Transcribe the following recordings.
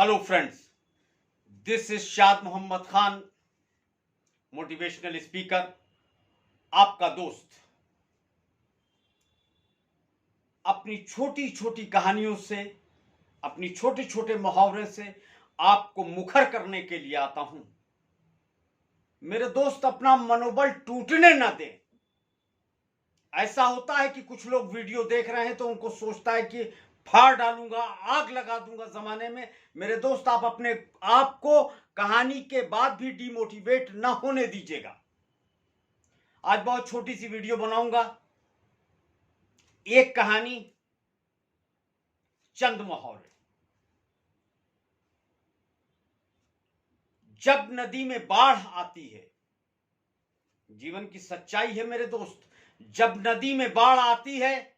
Hello friends, this is शाद Mohammad Khan, motivational speaker, आपका दोस्त। अपनी छोटी छोटी कहानियों से, अपनी छोटे छोटे मुहावरे से आपको मुखर करने के लिए आता हूं। मेरे दोस्त, अपना मनोबल टूटने ना दें। ऐसा होता है कि कुछ लोग वीडियो देख रहे हैं तो उनको सोचता है कि फाड़ डालूंगा, आग लगा दूंगा जमाने में। मेरे दोस्त, आप अपने आप को कहानी के बाद भी डिमोटिवेट ना होने दीजिएगा। आज बहुत छोटी सी वीडियो बनाऊंगा। एक कहानी, चंद मुहावरे। जब नदी में बाढ़ आती है, जीवन की सच्चाई है मेरे दोस्त, जब नदी में बाढ़ आती है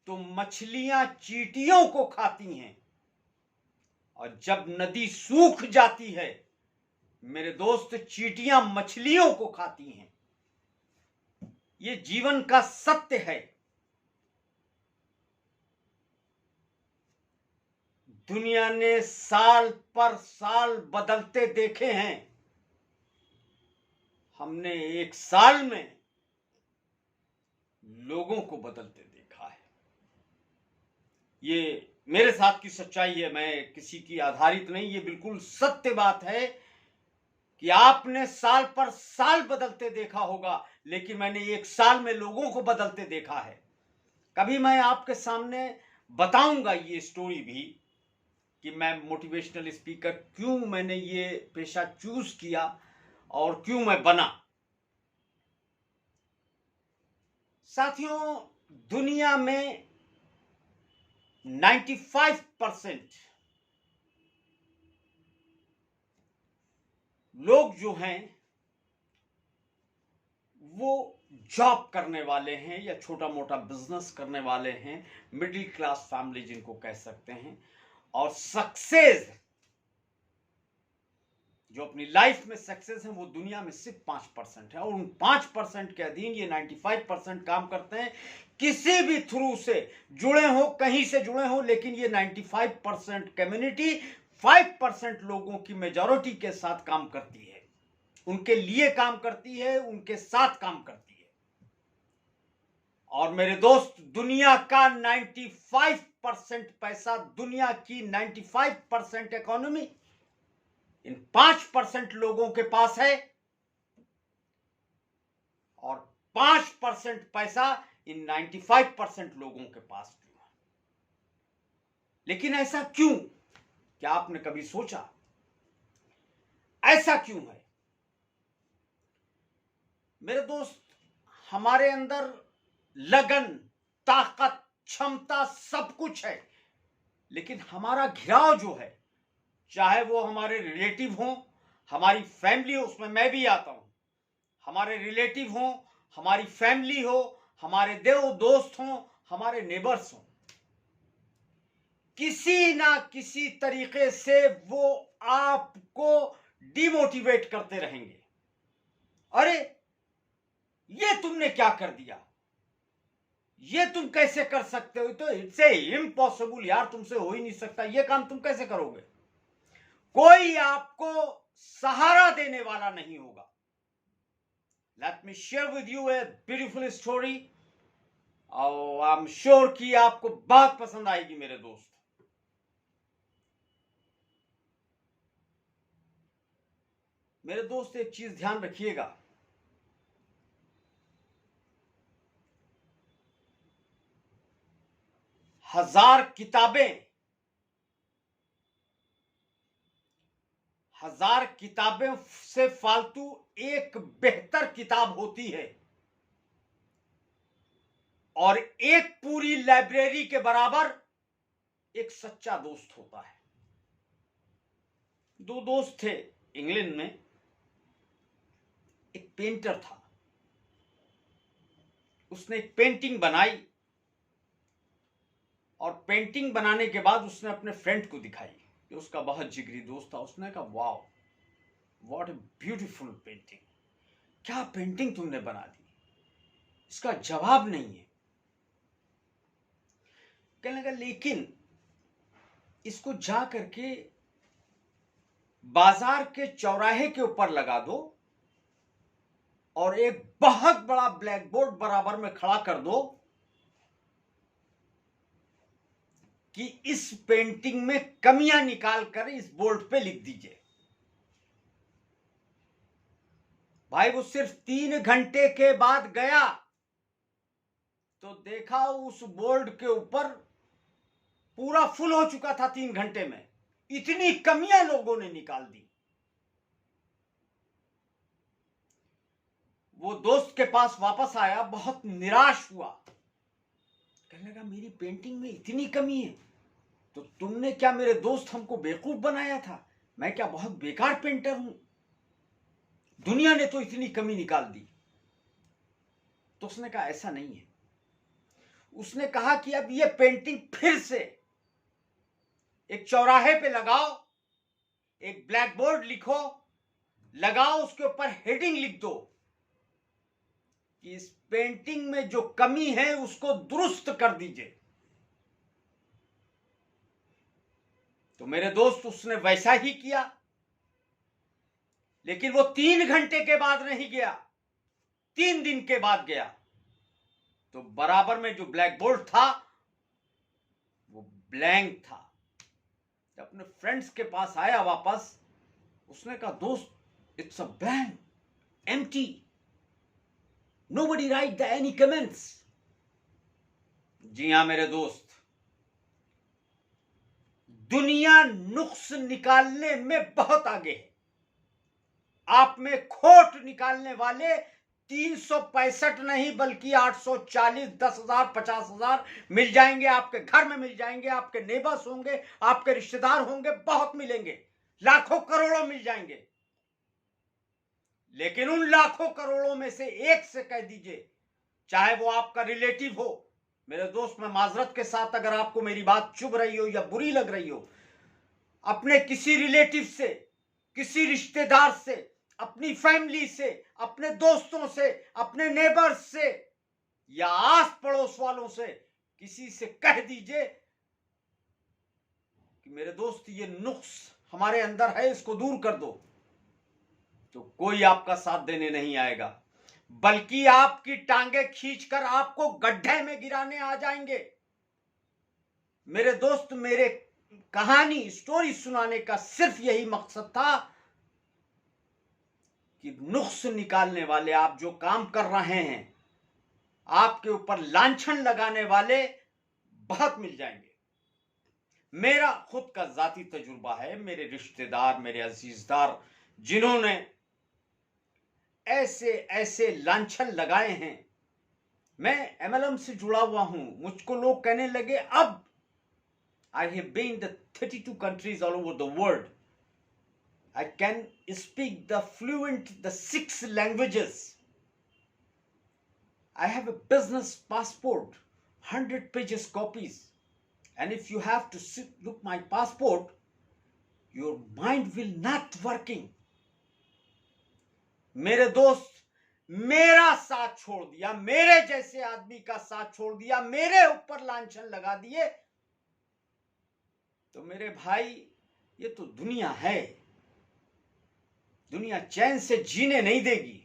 तो मछलियां चींटियों को खाती हैं, और जब नदी सूख जाती है मेरे दोस्त, चींटियां मछलियों को खाती हैं। ये जीवन का सत्य है। दुनिया ने साल पर साल बदलते देखे हैं, हमने एक साल में लोगों को बदलते देखा है। ये मेरे साथ की सच्चाई है, मैं किसी की आधारित नहीं। ये बिल्कुल सत्य बात है कि आपने साल पर साल बदलते देखा होगा, लेकिन मैंने एक साल में लोगों को बदलते देखा है। कभी मैं आपके सामने बताऊंगा ये स्टोरी भी कि मैं मोटिवेशनल स्पीकर क्यों, मैंने ये पेशा चूज किया और क्यों मैं बना। साथियों, दुनिया में 95% लोग जो हैं वो जॉब करने वाले हैं या छोटा मोटा बिजनेस करने वाले हैं, मिडिल क्लास फैमिली जिनको कह सकते हैं। और सक्सेस, जो अपनी लाइफ में सक्सेस है, वो दुनिया में सिर्फ 5% है। और उन 5% के अधीन ये 95% काम करते हैं, किसी भी थ्रू से जुड़े हो, कहीं से जुड़े हो, लेकिन ये 95% कम्युनिटी 5% लोगों की मेजॉरिटी के साथ काम करती है, उनके लिए काम करती है, उनके साथ काम करती है। और मेरे दोस्त, दुनिया का 95% पैसा, दुनिया की 95% इकोनॉमी इन 5% लोगों के पास है, और 5% पैसा इन 95% लोगों के पास क्यों है। लेकिन ऐसा क्यों? क्या आपने कभी सोचा ऐसा क्यों है? मेरे दोस्त, हमारे अंदर लगन, ताकत, क्षमता सब कुछ है, लेकिन हमारा घिराव जो है, चाहे वो हमारे रिलेटिव हो, हमारी फैमिली हो, उसमें मैं भी आता हूं, हमारे रिलेटिव हो, हमारी फैमिली हो, हमारे दोस्त हो, हमारे नेबर्स हो, किसी ना किसी तरीके से वो आपको डिमोटिवेट करते रहेंगे। अरे, ये तुमने क्या कर दिया, ये तुम कैसे कर सकते हो, तो इट्स इम्पॉसिबल यार, तुमसे हो ही नहीं सकता, ये काम तुम कैसे करोगे। कोई आपको सहारा देने वाला नहीं होगा। Let me share with U a beautiful story, और आई एम श्योर कि आपको बहुत पसंद आएगी मेरे दोस्त। मेरे दोस्त, एक चीज ध्यान रखिएगा, हजार किताबें से फालतू एक बेहतर किताब होती है, और एक पूरी लाइब्रेरी के बराबर एक सच्चा दोस्त होता है। दो दोस्त थे इंग्लैंड में। एक पेंटर था, उसने एक पेंटिंग बनाई, और पेंटिंग बनाने के बाद उसने अपने फ्रेंड को दिखाई, कि उसका बहुत जिगरी दोस्त था। उसने कहा, wow, what a beautiful painting, क्या पेंटिंग तुमने बना दी, इसका जवाब नहीं है। कहने लगा, लेकिन इसको जा करके बाजार के चौराहे के ऊपर लगा दो और एक बहुत बड़ा ब्लैक बोर्ड बराबर में खड़ा कर दो कि इस पेंटिंग में कमियां निकालकर इस बोर्ड पे लिख दीजिए। भाई वो सिर्फ 3 घंटे के बाद गया तो देखा उस बोर्ड के ऊपर पूरा फुल हो चुका था। 3 घंटे में इतनी कमियां लोगों ने निकाल दी। वो दोस्त के पास वापस आया, बहुत निराश हुआ, कहने लगा मेरी पेंटिंग में इतनी कमी है तो तुमने क्या, मेरे दोस्त, हमको बेवकूफ बनाया था? मैं क्या बहुत बेकार पेंटर हूं? दुनिया ने तो इतनी कमी निकाल दी। तो उसने कहा ऐसा नहीं है। उसने कहा कि अब ये पेंटिंग फिर से एक चौराहे पे लगाओ, एक ब्लैक बोर्ड लिखो, लगाओ, उसके ऊपर हेडिंग लिख दो कि इस पेंटिंग में जो कमी है उसको दुरुस्त कर दीजिए। तो मेरे दोस्त उसने वैसा ही किया, लेकिन वो 3 घंटे के बाद नहीं गया, 3 दिन के बाद गया। तो बराबर में जो ब्लैक बोर्ड था वो ब्लैंक था। जब अपने फ्रेंड्स के पास आया वापस, उसने कहा दोस्त it's a blank, empty, nobody write the any comments. जी हां मेरे दोस्त, दुनिया नुक्स निकालने में बहुत आगे है। आप में खोट निकालने वाले 365 नहीं बल्कि 840, 10,000, 50,000 मिल जाएंगे। आपके घर में मिल जाएंगे, आपके नेबर्स होंगे, आपके रिश्तेदार होंगे, बहुत मिलेंगे, लाखों करोड़ों मिल जाएंगे। लेकिन उन लाखों करोड़ों में से एक से कह दीजिए, चाहे वो आपका रिलेटिव हो। मेरे दोस्त, मैं माजरत के साथ अगर आपको मेरी बात चुभ रही हो या बुरी लग रही हो, अपने किसी रिलेटिव से, किसी रिश्तेदार से, अपनी फैमिली से, अपने दोस्तों से, अपने नेबर्स से या आस पड़ोस वालों से किसी से कह दीजिए कि मेरे दोस्त ये नुक्स हमारे अंदर है, इसको दूर कर दो, तो कोई आपका साथ देने नहीं आएगा, बल्कि आपकी टांगे खींचकर आपको गड्ढे में गिराने आ जाएंगे। मेरे दोस्त, मेरे कहानी, स्टोरी सुनाने का सिर्फ यही मकसद था कि नुक्स निकालने वाले, आप जो काम कर रहे हैं, आपके ऊपर लांछन लगाने वाले बहुत मिल जाएंगे। मेरा खुद का जाती तजुर्बा है, मेरे रिश्तेदार, मेरे अजीजदार जिन्होंने ऐसे ऐसे लांछन लगाए हैं। मैं MLM से जुड़ा हुआ हूं, मुझको लोग कहने लगे, अब I have been to 32 countries all over the world. I can speak the 6 languages. I have a business passport, 100 pages copies. And if you have to look my passport, your mind will not working. मेरे दोस्त, मेरा साथ छोड़ दिया, मेरे जैसे आदमी का साथ छोड़ दिया, मेरे ऊपर लांछन लगा दिए, तो मेरे भाई ये तो दुनिया है। दुनिया चैन से जीने नहीं देगी,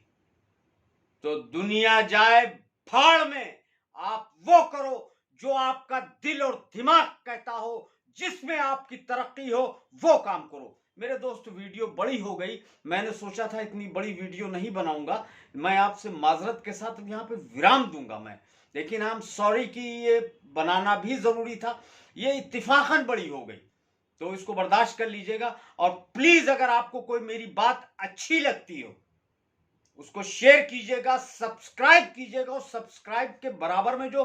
तो दुनिया जाए फाड़ में। आप वो करो जो आपका दिल और दिमाग कहता हो, जिसमें आपकी तरक्की हो, वो काम करो। मेरे दोस्त, वीडियो बड़ी हो गई, मैंने सोचा था इतनी बड़ी वीडियो नहीं बनाऊंगा, मैं आपसे माजरत के साथ यहाँ पे विराम दूंगा मैं, लेकिन आई एम सॉरी कि ये बनाना भी जरूरी था, ये इत्तिफाकन बड़ी हो गई, तो इसको बर्दाश्त कर लीजिएगा। और प्लीज अगर आपको कोई मेरी बात अच्छी लगती हो, उसको शेयर कीजिएगा, सब्सक्राइब कीजिएगा, और सब्सक्राइब के बराबर में जो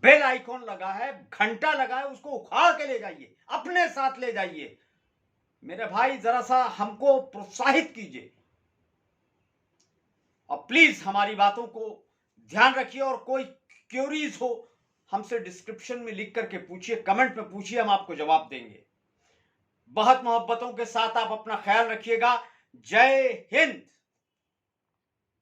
बेल आइकॉन लगा है, घंटा लगा है, उसको उखाड़ के ले जाइए, अपने साथ ले जाइए। मेरे भाई, जरा सा हमको प्रोत्साहित कीजिए, और प्लीज हमारी बातों को ध्यान रखिए। और कोई क्यूरीज हो, हमसे डिस्क्रिप्शन में लिख करके पूछिए, कमेंट में पूछिए, हम आपको जवाब देंगे। बहुत मोहब्बतों के साथ आप अपना ख्याल रखिएगा। जय हिंद।